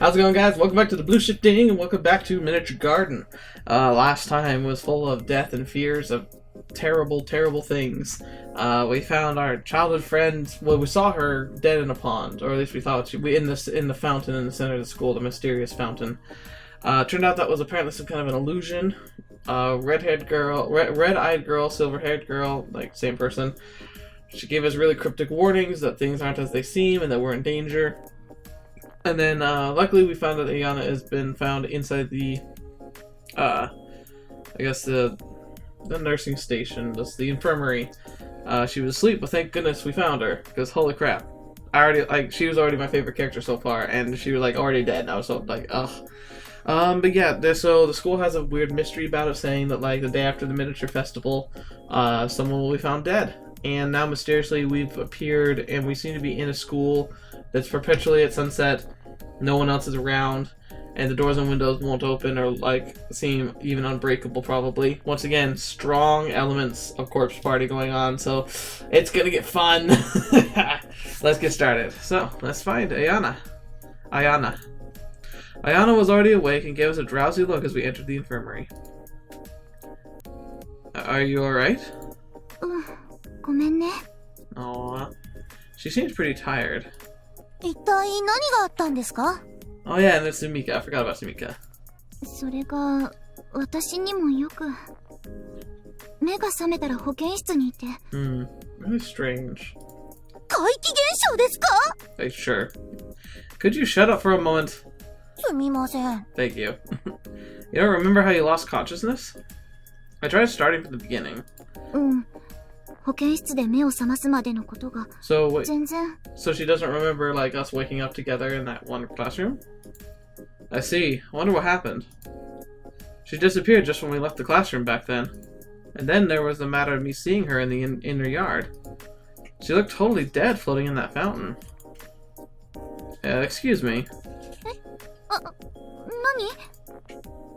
How's it going, guys? Welcome back to the Blue Shifting, and welcome back to Miniature Garden. Last time was full of death and fears of terrible, terrible things. We found our childhood friend. Well, we saw her dead in a pond, or at least we thought she. In the fountain in the center of the school, the mysterious fountain. Turned out that was apparently some kind of an illusion. Red-eyed girl, silver-haired girl, like same person. She gave us really cryptic warnings that things aren't as they seem and that we're in danger. And then, luckily we found that Ayana has been found inside the, I guess the nursing station, the infirmary. She was asleep, but thank goodness we found her, because holy crap. She was already my favorite character so far, and she was, already dead, and I was so, ugh. But yeah, so the school has a weird mystery about it, saying that, the day after the miniature festival, someone will be found dead. And now, mysteriously, we've appeared, and we seem to be in a school that's perpetually at sunset. No one else is around, and the doors and windows won't open or, seem even unbreakable, probably. Once again, strong elements of Corpse Party going on, so it's gonna get fun. Let's get started. So, let's find Ayana. Ayana was already awake and gave us a drowsy look as we entered the infirmary. Are you alright? Aww. She seems pretty tired. Oh yeah, and there's Sumika. I forgot about Sumika. Really strange. Hey, sure. Could you shut up for a moment? Thank you. You don't remember how you lost consciousness? I tried starting from the beginning. So wait, so she doesn't remember us waking up together in that one classroom? I see. I wonder what happened. She disappeared just when we left the classroom back then. And then there was the matter of me seeing her in the inner yard. She looked totally dead floating in that fountain. Excuse me.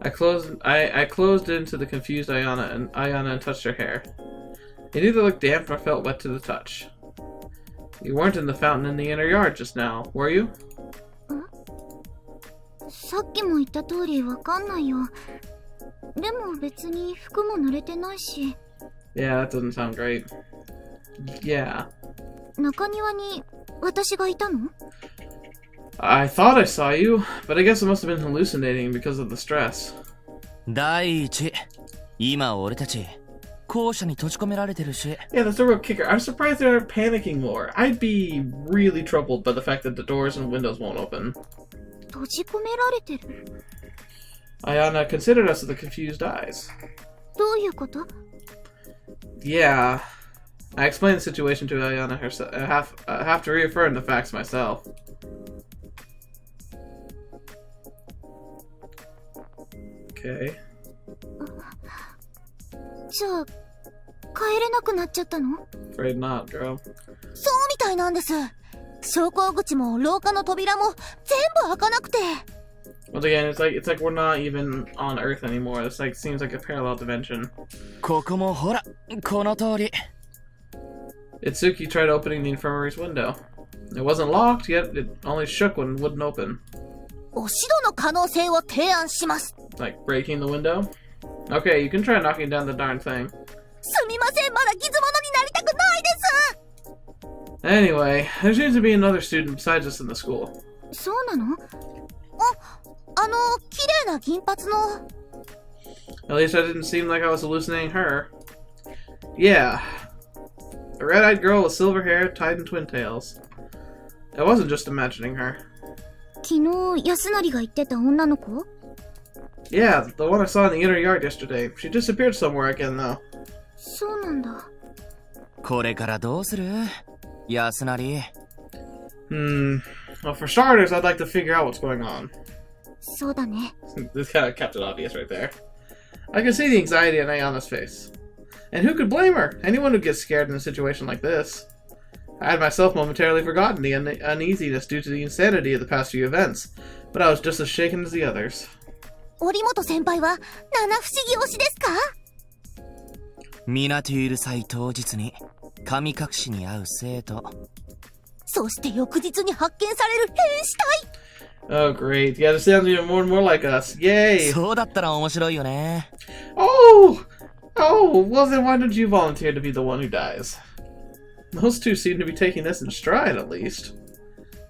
I closed into the confused Ayana and touched her hair. It either looked damp or felt wet to the touch. You weren't in the fountain in the inner yard just now, were you? Yeah, that doesn't sound great. Yeah. I thought I saw you, but I guess I must have been hallucinating because of the stress. Yeah, that's the real kicker. I'm surprised they're panicking more. I'd be really troubled by the fact that the doors and windows won't open. Ayana considered us with the confused eyes. Yeah. I explained the situation to Ayana herself. I have to reaffirm the facts myself. Okay. Afraid not, girl. Once again, it's like we're not even on Earth anymore. It's seems like a parallel dimension. Itsuki tried opening the infirmary's window. It wasn't locked, yet it only shook when it wouldn't open. Like breaking the window? Okay, you can try knocking down the darn thing. Anyway, there seems to be another student besides us in the school. At least I didn't seem like I was hallucinating her. Yeah. A red-eyed girl with silver hair tied in twin tails. I wasn't just imagining her. Yeah, the one I saw in the inner yard yesterday. She disappeared somewhere again, though. Well, for starters, I'd like to figure out what's going on. This kind of kept it obvious right there. I can see the anxiety on Ayana's face. And who could blame her? Anyone would get scared in a situation like this. I had myself momentarily forgotten the uneasiness due to the insanity of the past few events, but I was just as shaken as the others. Oh, great. Yeah, this sounds even more and more like us. Yay! そうだったら面白いよね。Oh! Oh, well then why don't you volunteer to be the one who dies? Those two seem to be taking this in stride, at least.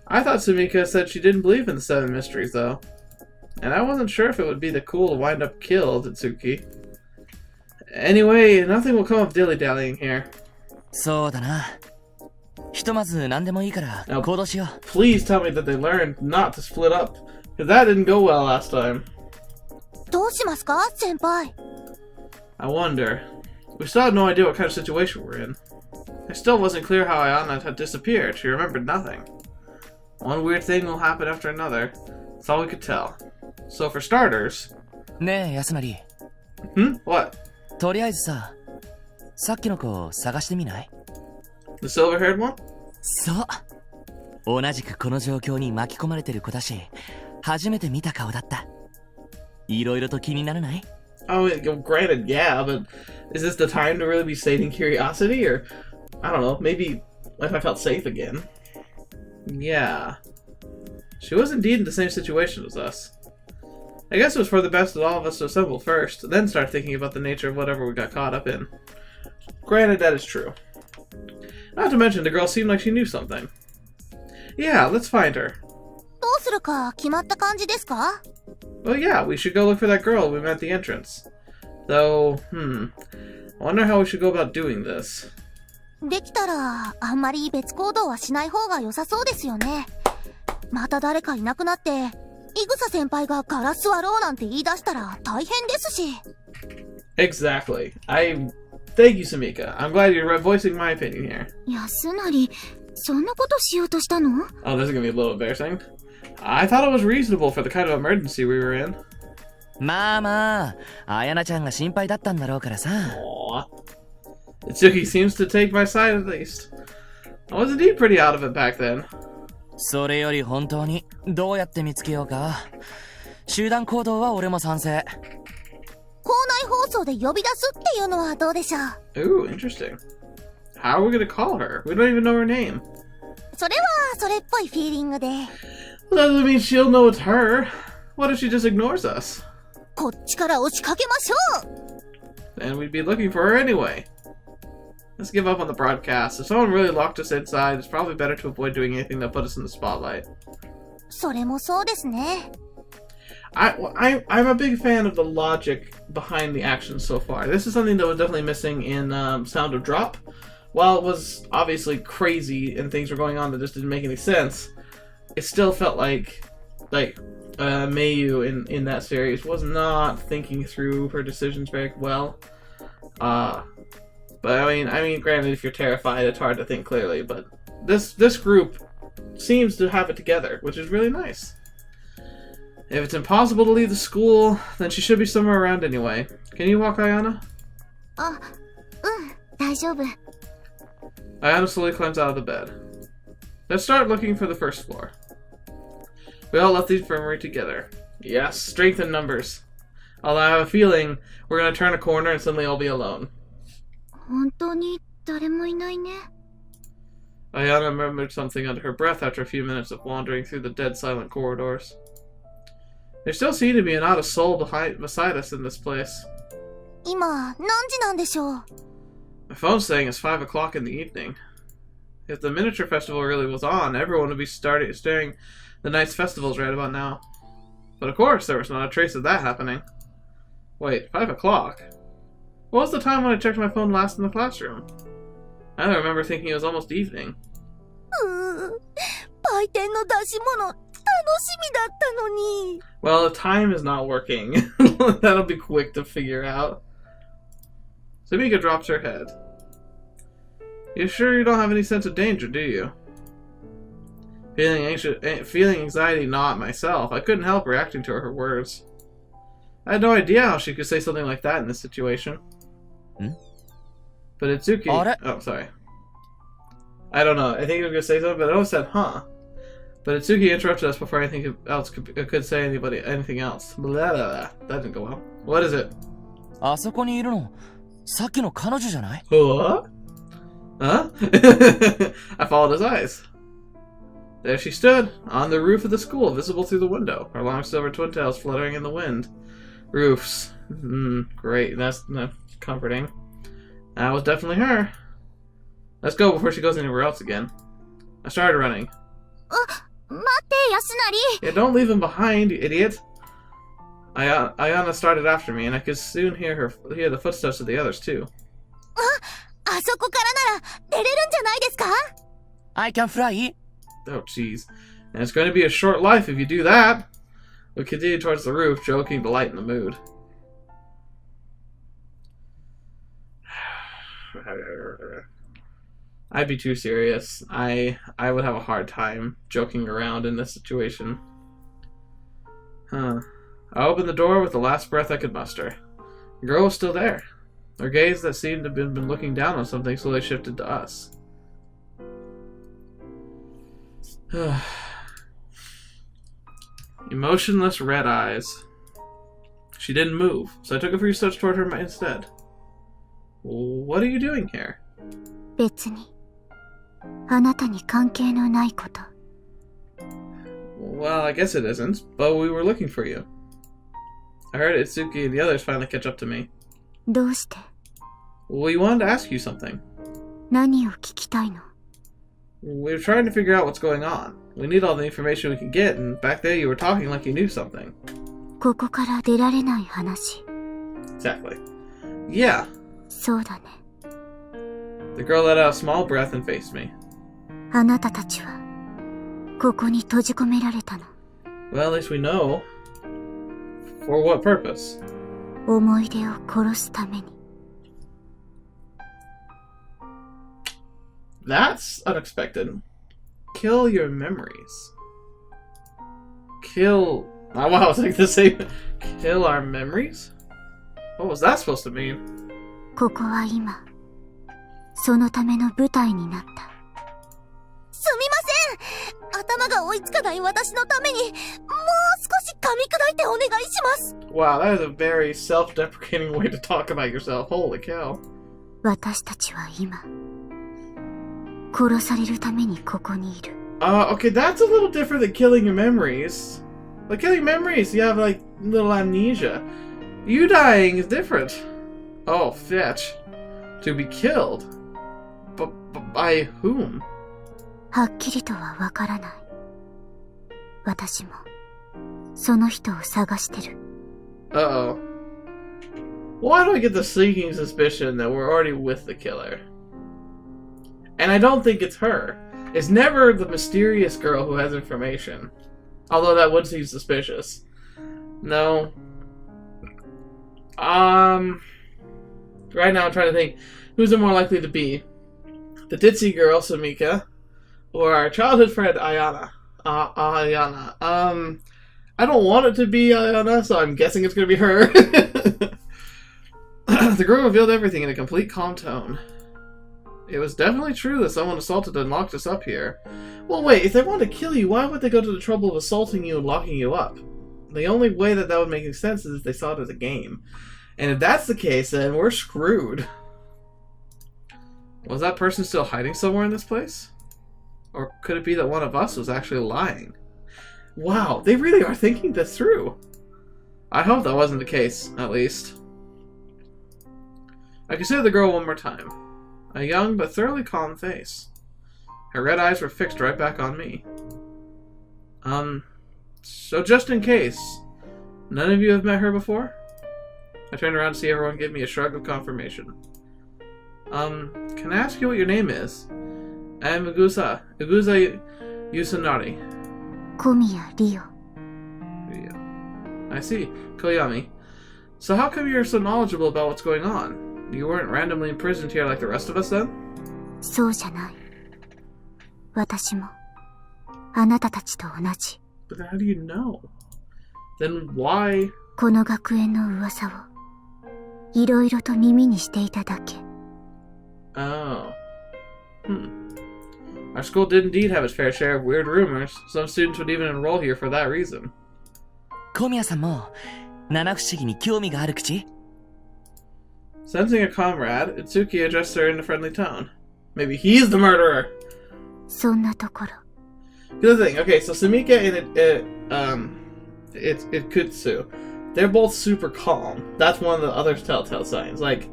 I thought Sumika said she didn't believe in the 7 mysteries, though. And I wasn't sure if it would be the cool to wind up killed, Itsuki. Anyway, nothing will come of dilly-dallying here. そうだな。ひとまず何でもいいから行動しよう。Please tell me that they learned not to split up, because that didn't go well last time. どうしますか、先輩? I wonder. We still have no idea what kind of situation we're in. It still wasn't clear how Ayana had disappeared. She remembered nothing. One weird thing will happen after another. That's all we could tell. So for starters... ねえ、安成。What? とりあえずさ、さっきの子を探してみない？ The silver-haired one? そう。同じくこの状況に巻き込まれてる子だし、初めて見た顔だった。いろいろと気にならない？ Oh, granted, yeah, but is this the time to really be sating curiosity? Or, I don't know, maybe if I felt safe again. Yeah. She was indeed in the same situation as us. I guess it was for the best of all of us to assemble first, then start thinking about the nature of whatever we got caught up in. Granted, that is true. Not to mention, the girl seemed like she knew something. Yeah, let's find her. どうするか決まった感じですか? Well, yeah, we should go look for that girl we met at the entrance. Though, I wonder how we should go about doing this. できたら、あんまり別行動はしない方が良さそうですよね。また誰かいなくなって、イグサ先輩がガラス割ろうなんて言い出したら大変ですし。Exactly. Thank you, Sumika. I'm glad you're voicing my opinion here. 安成、そんなことしようとしたの? Oh, this is gonna be a little embarrassing. I thought it was reasonable for the kind of emergency we were in. まあまあ、あやなちゃんが心配だったんだろうからさ。Aww. Itsuki seems to take my side at least. I was indeed pretty out of it back then. それより本当にどうやって見つけようか。集団行動は俺も賛成。校内放送で呼び出すっていうのはどうでしょう? Ooh, interesting. How are we gonna call her? We don't even know her name. それはそれっぽいフィーリングで。Well, that doesn't mean she'll know it's her. What if she just ignores us? こっちから押しかけましょう! Then we'd be looking for her anyway. Let's give up on the broadcast. If someone really locked us inside, it's probably better to avoid doing anything that put us in the spotlight. それもそうですね。I'm a big fan of the logic behind the action so far. This is something that was definitely missing in Sound of Drop. While it was obviously crazy and things were going on that just didn't make any sense, it still felt like Mayu in that series was not thinking through her decisions very well. But I mean, granted, if you're terrified, it's hard to think clearly. But this group seems to have it together, which is really nice. If it's impossible to leave the school, then she should be somewhere around anyway. Can you walk, Ayana? あ、大丈夫。Ayana slowly climbs out of the bed. Let's start looking for the first floor. We all left the infirmary together. Yes, strength in numbers. Although I have a feeling we're gonna turn a corner and suddenly I'll be alone. 本当に誰もいないね。Ayana murmured something under her breath after a few minutes of wandering through the dead silent corridors. There still seemed to be not a soul beside us in this place. 今、何時なんでしょう? My phone's saying it's 5 o'clock in the evening. If the miniature festival really was on, everyone would be staring the night's festivals right about now. But of course, there was not a trace of that happening. Wait, 5 o'clock? What was the time when I checked my phone last in the classroom? I don't remember thinking it was almost evening. 売店の出し物、楽しみだったのに。Well, the time is not working. That'll be quick to figure out. Sumika drops her head. You sure you don't have any sense of danger, do you? Feeling anxiety not myself, I couldn't help reacting to her words. I had no idea how she could say something like that in this situation. But Itsuki... Oh, sorry. I don't know. I think he was going to say something, but I almost said, huh. But Itsuki interrupted us before anything else could say anything else. Blah, blah, blah. That didn't go well. What is it? あそこにいるの、さっきの彼女じゃない？ What? Huh? I followed his eyes. There she stood, on the roof of the school, visible through the window, her long silver twin tails fluttering in the wind. Roofs. Great. That's comforting. That was definitely her. Let's go before she goes anywhere else again. I started running. 待って、 Yeah, don't leave him behind, you idiot. Ayana started after me, and I could soon hear the footsteps of the others too. あそこからなら出れるんじゃないですか? I can fly. Oh, jeez. And it's going to be a short life if you do that. We continued towards the roof, joking to lighten the mood. I'd be too serious. I would have a hard time joking around in this situation. I opened the door with the last breath I could muster. The girl was still there. Her gaze that seemed to have been looking down on something slowly shifted to us. Emotionless red eyes. She didn't move, so I took a few steps toward her instead. What are you doing here? 別に。あなたに関係のないこと。 Well, I guess it isn't, but we were looking for you. I heard Itsuki and the others finally catch up to me. どうして? We wanted to ask you something. 何を聞きたいの? We were trying to figure out what's going on. We need all the information we can get, and back there you were talking like you knew something. ここから出られない話。 Exactly. Yeah. そうだね。 The girl let out a small breath and faced me. あなたたちはここに閉じ込められたの。 Well, at least we know. For what purpose? 思い出を殺すために。 That's unexpected. Kill your memories. Kill... Oh, wow, it's like the same... Kill our memories? What was that supposed to mean? ここは今、そのための舞台になった。すみません。頭が追いつかない私のために、もう少し噛み砕いてお願いします。 Wow, that is a very self-deprecating way to talk about yourself. Holy cow. 私たちは今、殺されるためにここにいる。 Okay, that's a little different than killing your memories. Like, killing memories, you have, like, little amnesia. You dying is different. Oh, fetch. To be killed. But by whom? はっきりとはわからない。私も、その人を探してる。Uh-oh. Why do I get the sneaking suspicion that we're already with the killer? And I don't think it's her. It's never the mysterious girl who has information. Although that would seem suspicious. No. Right now I'm trying to think who's it more likely to be. The ditzy girl, Samika, or our childhood friend, Ayana. Ayana. I don't want it to be Ayana, so I'm guessing it's going to be her. The girl revealed everything in a complete calm tone. It was definitely true that someone assaulted and locked us up here. Well, wait, if they want to kill you, why would they go to the trouble of assaulting you and locking you up? The only way that would make any sense is if they saw it as a game. And if that's the case, then we're screwed. Was that person still hiding somewhere in this place? Or could it be that one of us was actually lying? Wow, they really are thinking this through. I hope that wasn't the case, at least. I considered the girl one more time. A young but thoroughly calm face. Her red eyes were fixed right back on me. So just in case, none of you have met her before? I turned around to see everyone give me a shrug of confirmation. Can I ask you what your name is? I'm Igusa Yusunari. Komiya Ryo. I see. Koyami. So how come you're so knowledgeable about what's going on? You weren't randomly imprisoned here like the rest of us then? そうじゃない。私も、あなたたちと同じ。But then how do you know? Then why? この学園の噂を、いろいろと耳にしていただけ。Oh. Our school did indeed have its fair share of weird rumors. Some students would even enroll here for that reason. 小宮さんも七不思議に興味がある口? Sensing a comrade, Itsuki addressed her in a friendly tone. Maybe he's the murderer! そんなところ。Here's the thing. Okay, so Sumika and Kutsu, they're both super calm. That's one of the other telltale signs. Like,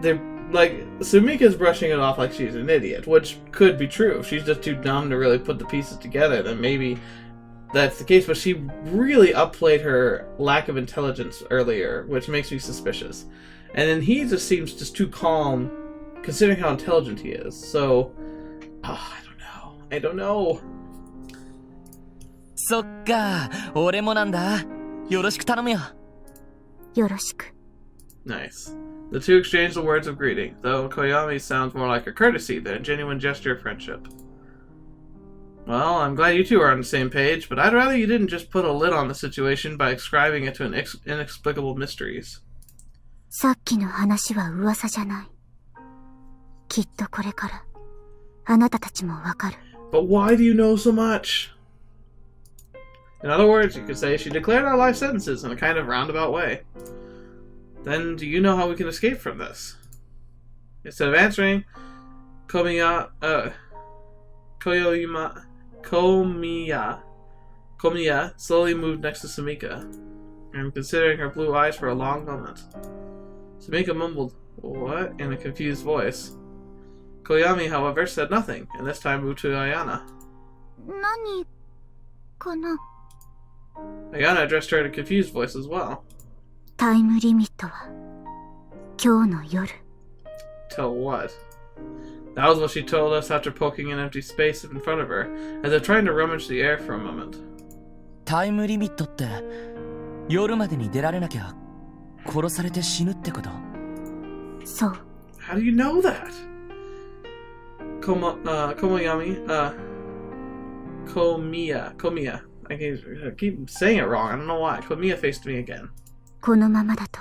they're like Sumika's brushing it off like she's an idiot, which could be true. If she's just too dumb to really put the pieces together, then maybe that's the case. But she really upplayed her lack of intelligence earlier, which makes me suspicious. And then he just seems just too calm, considering how intelligent he is. So, I don't know. そっか、俺もなんだ。よろしく頼むよ。よろしく。 Nice. The two exchange the words of greeting, though Koyami sounds more like a courtesy than a genuine gesture of friendship. Well, I'm glad you two are on the same page, but I'd rather you didn't just put a lid on the situation by ascribing it to inexplicable mysteries. さっきの話は噂じゃない。きっとこれから、あなたたちもわかる。But why do you know so much? In other words, you could say she declared our life sentences in a kind of roundabout way. Then do you know how we can escape from this? Instead of answering, Komiya slowly moved next to Sumika, and considering her blue eyes for a long moment. Sumika mumbled, "What?" in a confused voice. Koyami, however, said nothing, and this time moved to Ayana. 何かな? Ayana addressed her in a confused voice as well. タイムリミットは今日の夜。 Till what? That was what she told us after poking an empty space in front of her, as if trying to rummage the air for a moment. タイムリミットって、夜までに出られなきゃ、殺されて死ぬってこと？そう。How do you know that? Komiya. I keep saying it wrong. I don't know why. Komiya faced me again. このままだと、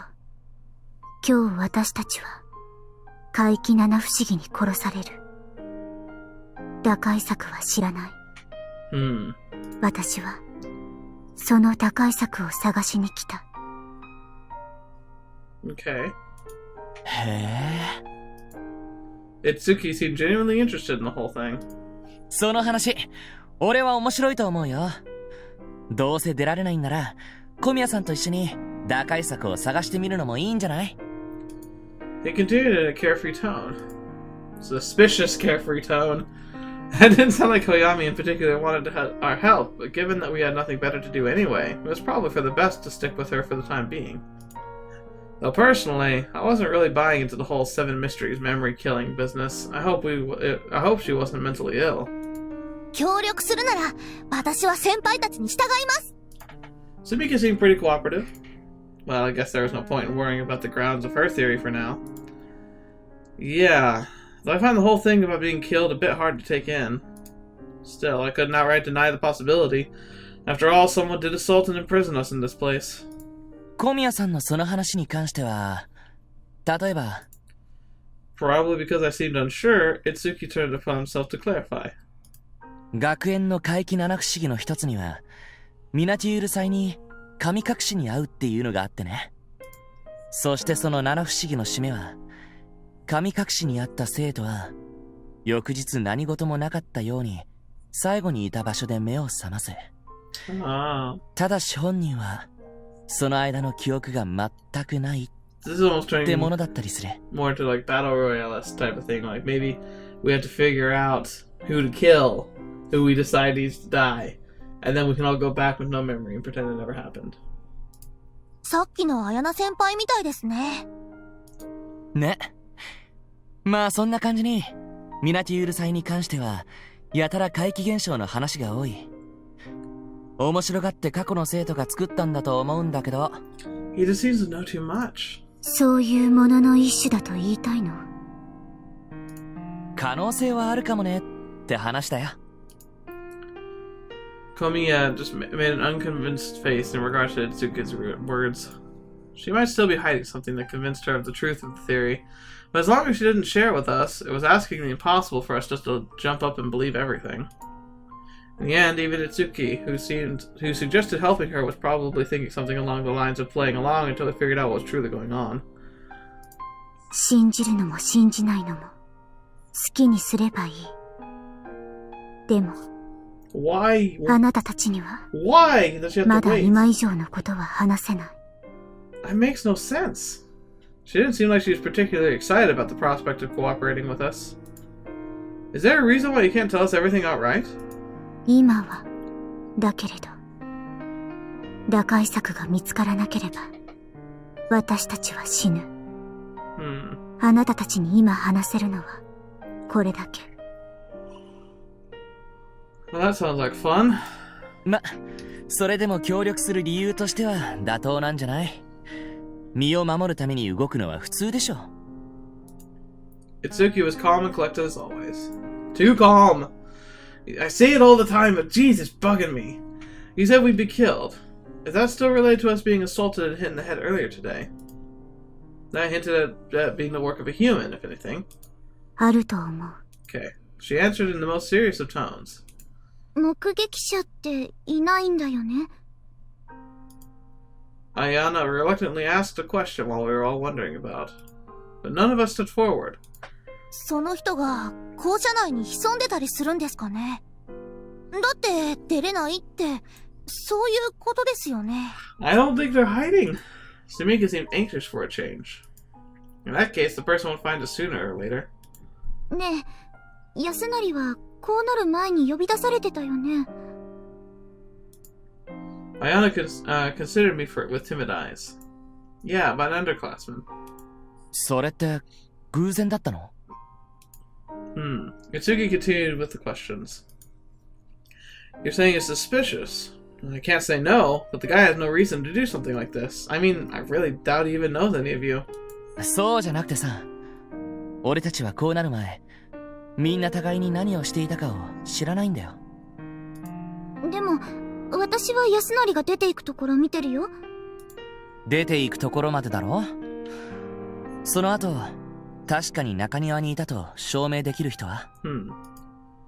今日私たちは、怪奇七不思議に殺される。打開策は知らない。私は、その打開策を探しに来た。Okay. へえ。Itsuki seemed genuinely interested in the whole thing. その話、俺は面白いと思うよ。どうせ出られないんなら、小宮さんと一緒に打開策を探してみるのもいいんじゃない？ He continued in a carefree tone. Suspicious carefree tone. It didn't sound like Koyami in particular wanted to have our help, but given that we had nothing better to do anyway, it was probably for the best to stick with her for the time being. Though personally, I wasn't really buying into the whole Seven Mysteries memory-killing business. I hope she wasn't mentally ill. 協力するなら、私は先輩たちに従います。 Sumika seemed pretty cooperative. Well, I guess there was no point in worrying about the grounds of her theory for now. Yeah, though I find the whole thing about being killed a bit hard to take in. Still, I couldn't outright deny the possibility. After all, someone did assault and imprison us in this place. 小宮さんのその話に関しては、例えば、Probably because I seemed unsure, Itsuki turned upon himself to clarify. 学園の怪奇七不思議の一つには、ミナティウル祭に神隠しに会うっていうのがあってね。そしてその七不思議の締めは、神隠しにあった生徒は、翌日何事もなかったように、最後にいた場所で目を覚ませ。ただし本人は、その間の記憶が全くないってものだったりする。More to like battle royale-esque type of thing. Like maybe we have to figure out who to kill, who we decide needs to die, and then we can all go back with no memory and pretend it never happened. さっきの綾菜先輩みたいですね。ね。まあそんな感じに、ミナティウル祭に関しては、やたら怪奇現象の話が多い。面白がって過去の生徒が作ったんだと思うんだけど。He just seems to know too much. そういうものの一種だと言いたいの？可能性はあるかもねって話だよ。Komiya just made an unconvinced face in regard to Itsuki's words. She might still be hiding something that convinced her of the truth of the theory, but as long as she didn't share it with us, it was asking the impossible for us just to jump up and believe everything. In the end, even Itsuki, who suggested helping her, was probably thinking something along the lines of playing along until they figured out what was truly going on. 信じるのも信じないのも好きにすればいい。でも Why? あなたたちには Why does she have ま to だ wait? 今以上のことは話せない。 That makes no sense. She didn't seem like she was particularly excited about the prospect of cooperating with us. Is there a reason why you can't tell us everything outright? 今はだけれど打開策が見つからなければ私たちは死ぬ。あなたたちに今話せるのはこれだけ。 Well, that sounds like fun. ま、それでも協力する理由としては妥当なんじゃない？身を守るために動くのは普通でしょ。Itsuki was calm and collected as always. Too calm! I say it all the time, but geez, it's bugging me. You said we'd be killed. Is that still related to us being assaulted and hit in the head earlier today? That hinted at that being the work of a human, if anything. あると思う。 Okay. She answered in the most serious of tones. 目撃者っていないんだよね。 Ayana reluctantly asked a question while we were all wondering about. But none of us stood forward. その人が校舎内に潜んでたりするんですかね。だって出れないってそういうことですよね。 I don't think they're hiding. Sumika seemed anxious for a change. In that case, the person would find us sooner or later. ねえ、安成はこうなる前に呼び出されてたよね。 Ayana considered me with timid eyes. Yeah, by an underclassman. それって偶然だったの？ Itsuki continued with the questions. You're saying it's suspicious. I can't say no, but the guy has no reason to do something like this. I mean, I really doubt he even knows any of you. そうじゃなくてさ、俺たちはこうなる前、みんな互いに何をしていたかを知らないんだよ。でも私は安成が出ていくところ見てるよ。出ていくところまでだろ？その後、確かに中庭にいたと証明できる人は？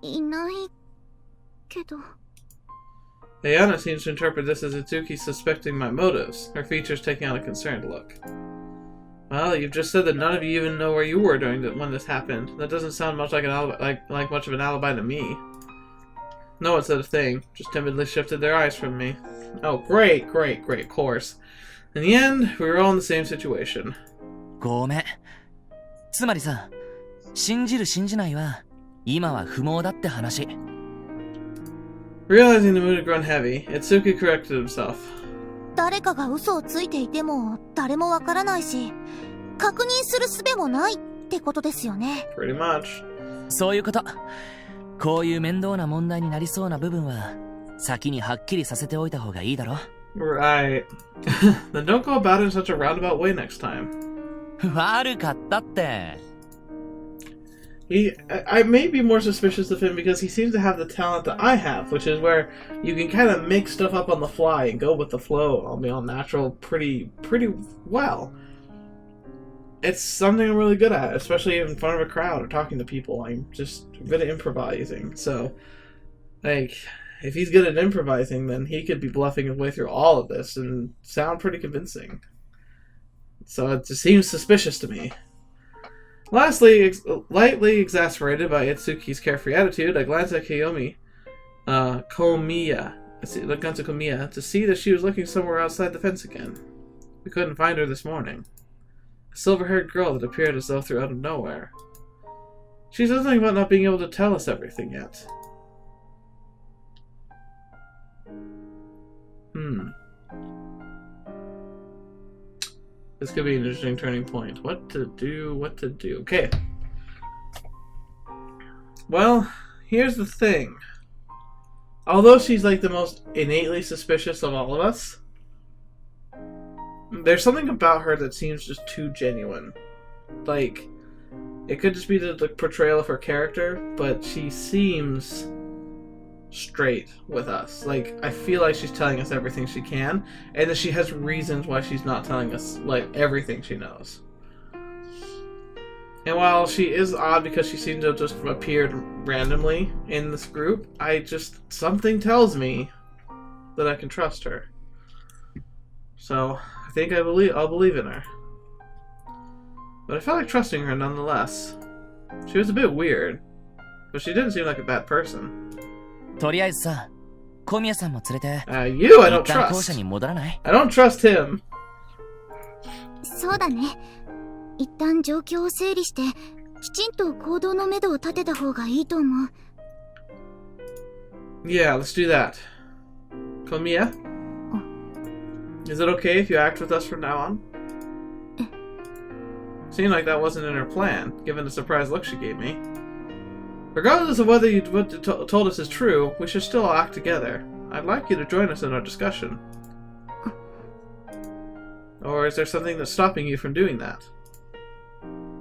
いないけど。 Ayana seems to interpret this as Itsuki suspecting my motives, her features taking on a concerned look. Well, you've just said that none of you even know where you were when this happened. That doesn't sound much like an alibi, like much of an alibi to me. No one said a thing, just timidly shifted their eyes from me. Oh, great, of course. In the end, we were all in the same situation. ごめん。つまりさ、信じる信じないは今は不毛だって話。 Realizing the mood had grown heavy, Itsuki corrected himself. 誰かが嘘をついていても誰もわからないし、確認する術もないってことですよね。 Pretty much. そういうこと。こういう面倒な問題になりそうな部分は先にはっきりさせておいた方がいいだろ。 Right. Then don't go about it in such a roundabout way next time. 悪かったって。I may be more suspicious of him because he seems to have the talent that I have, which is where you can kind of make stuff up on the fly and go with the flow. I'll be all natural pretty well. It's something I'm really good at, especially in front of a crowd or talking to people. I'm just good at improvising. So, like, if he's good at improvising, then he could be bluffing his way through all of this and sound pretty convincing. So it just seems suspicious to me. Lastly, lightly exasperated by Itsuki's carefree attitude, I glanced at Komiya, to see that she was looking somewhere outside the fence again. We couldn't find her this morning. A silver-haired girl that appeared as though through out of nowhere. She said something about not being able to tell us everything yet. This could be an interesting turning point. What to do? Okay. Well, here's the thing. Although she's like the most innately suspicious of all of us, there's something about her that seems just too genuine. Like, it could just be the portrayal of her character, but she seems straight with us. Like, I feel like she's telling us everything she can, and that she has reasons why she's not telling us, like, everything she knows. And while she is odd because she seems to have just appeared randomly in this group, something tells me that I can trust her. So, I think I'll believe in her. But I felt like trusting her nonetheless. She was a bit weird, but she didn't seem like a bad person. とりあえずさ、小宮さんも連れて、You, I don't 一旦校 trust. 舎に戻らない？ I don't trust him. そうだね。一旦状況を整理して、きちんと行動のめどを立てた方がいいと思う。Yeah, let's do that. Komiya? Is it okay if you act with us from now on? Seemed like that wasn't in her plan, given the surprised look she gave me. Regardless of whether what you told us is true, we should still act together. I'd like you to join us in our discussion. Or is there something that's stopping you from doing that?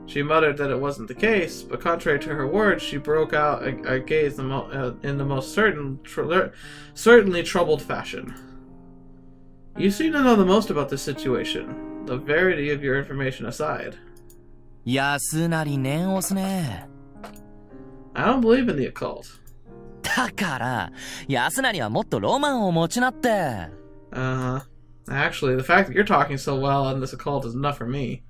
She muttered that it wasn't the case, but contrary to her words, she broke out a gaze in the most certainly troubled fashion. You seem to know the most about this situation, the verity of your information aside. 安成念押すね。I don't believe in the occult. だから、安成はもっとロマンを持ちなって。Actually, the fact that you're talking so well on this occult is enough for me.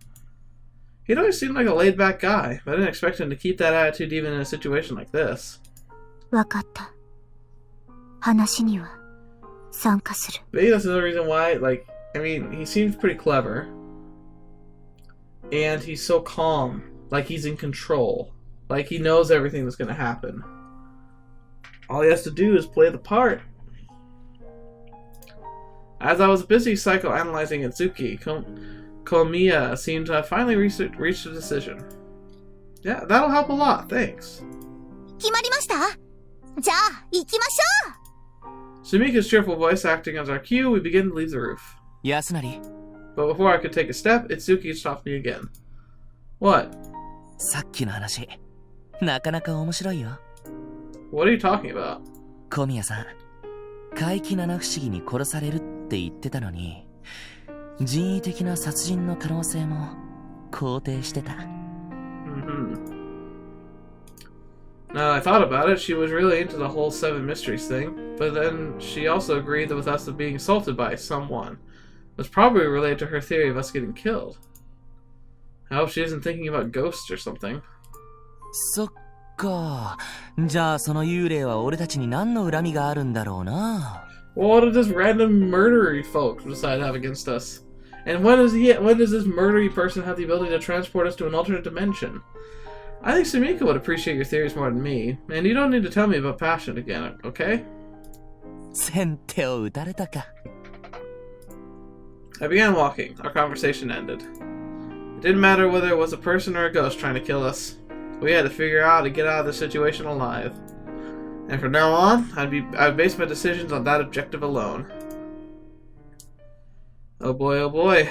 He'd always seemed like a laid-back guy, but I didn't expect him to keep that attitude even in a situation like this. わかった。話には参加する。 Maybe that's another reason why, like, I mean, he seems pretty clever. And he's so calm. Like he's in control. Like he knows everything that's going to happen. All he has to do is play the part. As I was busy psychoanalyzing Itsuki, Komiya seemed to have finally reached a decision. Yeah, that'll help a lot, thanks. 決まりました？じゃあ、行きましょう！ Sumika's cheerful voice acting as our cue, we begin to leave the roof. 安成。But before I could take a step, Itsuki stopped me again. What? さっきの話、なかなか面白いよ。What are you talking about? 小宮さん、怪奇七不思議に殺されるって言ってたのに、人為的な殺人の可能性も肯定してた。Now that I thought about it, she was really into the whole Seven Mysteries thing, but then she also agreed that with us being assaulted by someone was probably related to her theory of us getting killed. I hope she isn't thinking about ghosts or something. そっか。じゃあその幽霊は俺たちに何の恨みがあるんだろうな。Well, what did this random murdery folk decide to have against us? And when does this murdery person have the ability to transport us to an alternate dimension? I think Sumika would appreciate your theories more than me, and you don't need to tell me about passion again, okay? 先手を打たれたか。I began walking. Our conversation ended. It didn't matter whether it was a person or a ghost trying to kill us. We had to figure out how to get out of this situation alive. And from now on, I'd base my decisions on that objective alone. Oh boy, oh boy.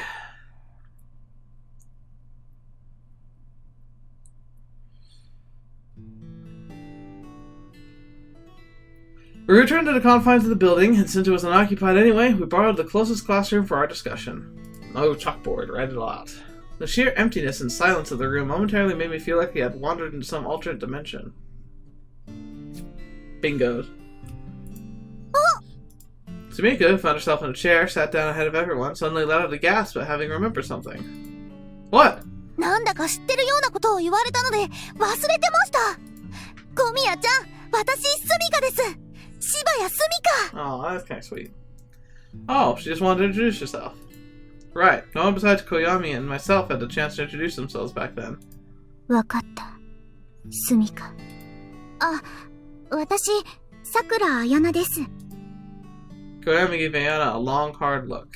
We returned to the confines of the building, and since it was unoccupied anyway, we borrowed the closest classroom for our discussion. No chalkboard, read it a lot. The sheer emptiness and silence of the room momentarily made me feel like we had wandered into some alternate dimension. Bingoed. Sumika found herself in a chair, sat down ahead of everyone, suddenly let out a gasp at having remembered something. What? なんだか知ってるようなことを言われたので忘れてました。小宮ちゃん、私スミカです。柴谷スミカ。 Oh, that's kind of sweet. Oh, she just wanted to introduce herself. Right. No one besides Koyami and myself had the chance to introduce themselves back then. わかった。スミカ。あ、私、桜彩菜です。Koyami gave Ayana a long, hard look.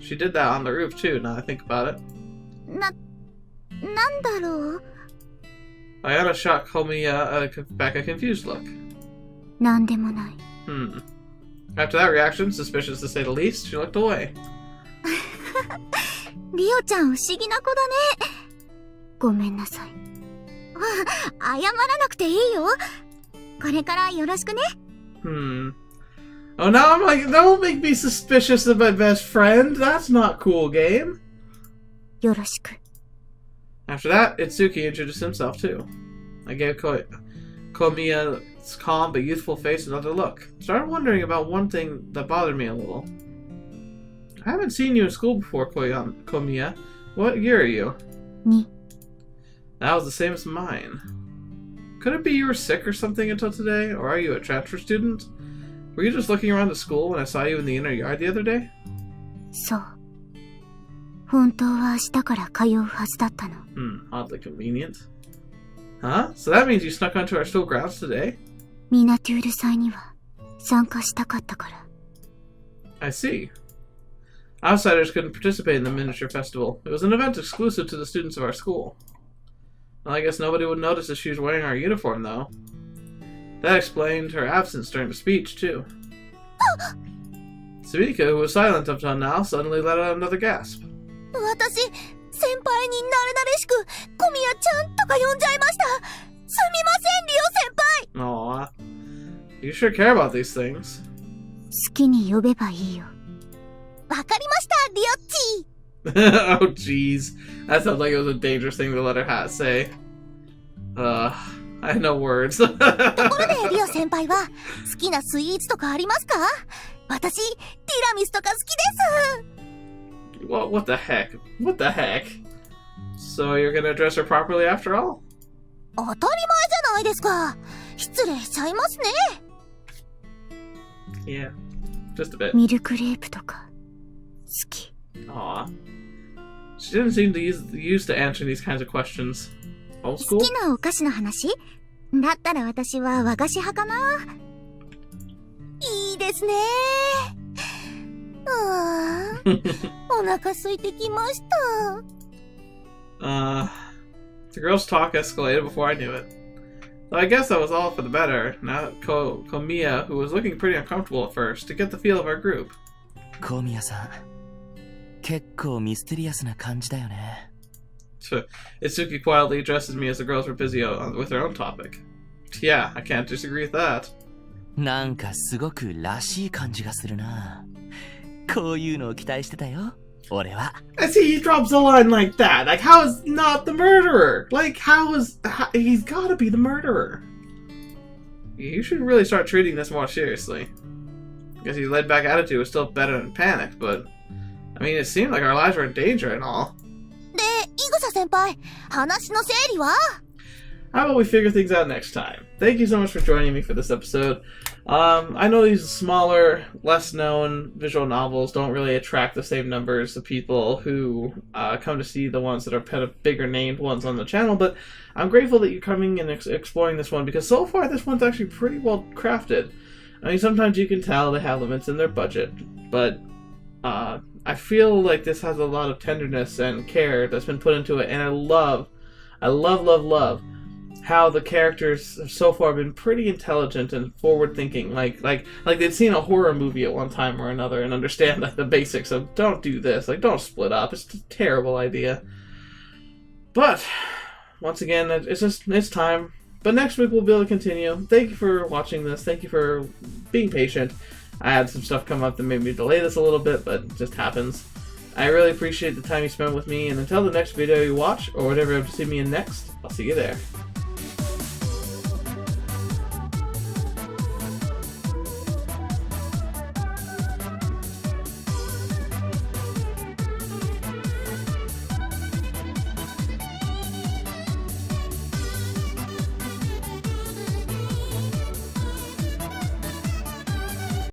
She did that on the roof too, now I think about it. なんだろう。 Ayana shot Komiya back a confused look. なんでもない。After that reaction, suspicious to say the least, she looked away. リオちゃん不思議な子だね。ごめんなさい。謝らなくていいよ。これからよろしくね。Oh, now I'm like, don't make me suspicious of my best friend. That's not cool, game. よろしく。 After that, Itsuki introduced himself too. I gave Komiya's calm but youthful face another look. Started wondering about one thing that bothered me a little. I haven't seen you in school before, Komiya. What year are you? 2. That was the same as mine. Could it be you were sick or something until today? Or are you a transfer student? Were you just looking around the school when I saw you in the inner yard the other day? そう。本当は明日から通うはずだったの。Oddly convenient. Huh? So that means you snuck onto our school grounds today? ミナトゥール祭には参加したかったから。I see. Outsiders couldn't participate in the miniature festival. It was an event exclusive to the students of our school. Well, I guess nobody would notice that she was wearing our uniform, though. That explained her absence during the speech, too. Subika, who was silent up till now, suddenly let out another gasp. 私、先輩に慣れ慣れしく、小宮ちゃんとか呼んじゃいました。すみません、リオ先輩。Aw. You sure care about these things. 好きに呼べばいいよ。わかりました、リオッチ。Oh, jeez. That sounds like it was a dangerous thing to let her say. I had no words. ところで、リオ先輩は、好きなスイーツとかありますか？私、ティラミスとか好きです。What the heck? What the heck? So you're gonna address her properly after all? 当たり前じゃないですか。失礼しちゃいますね。Yeah, just a bit. ミルクレープとか好き。Aw. She didn't seem to used to answering these kinds of questions. Old school? 好きなお菓子の話？だったら私は和菓子派かな。いいですね。お腹空いてきました。The girls' talk escalated before I knew it. Though I guess that was all for the better. Now Komiya, who was looking pretty uncomfortable at first, to get the feel of our group. 小宮さん、結構ミステリアスな感じだよね。Itsuki quietly addresses me as the girls were busy with their own topic. Yeah, I can't disagree with that. なんかすごくらしい感じがするな。こういうのを期待してたよ、俺は。I see he drops a line like that. Like, how is not the murderer? Like, he's gotta be the murderer. You should really start treating this more seriously. I guess his laid-back attitude was still better than panic, but I mean, it seemed like our lives were in danger and all. で、イグサ先輩、話の整理は？ How about we figure things out next time? Thank you so much for joining me for this episode. I know these smaller, less-known visual novels don't really attract the same numbers of people who come to see the ones that are kind of bigger-named ones on the channel, but I'm grateful that you're coming and exploring this one, because so far this one's actually pretty well crafted. I mean, sometimes you can tell they have limits in their budget, but I feel like this has a lot of tenderness and care that's been put into it, and I love how the characters have so far been pretty intelligent and forward-thinking, like they'd seen a horror movie at one time or another and understand like the basics of don't do this, like don't split up, it's a terrible idea. But once again, it's time. But next week we'll be able to continue. Thank you for watching this. Thank you for being patient. I had some stuff come up that made me delay this a little bit, but it just happens. I really appreciate the time you spent with me, and until the next video you watch, or whatever you have to see me in next, I'll see you there.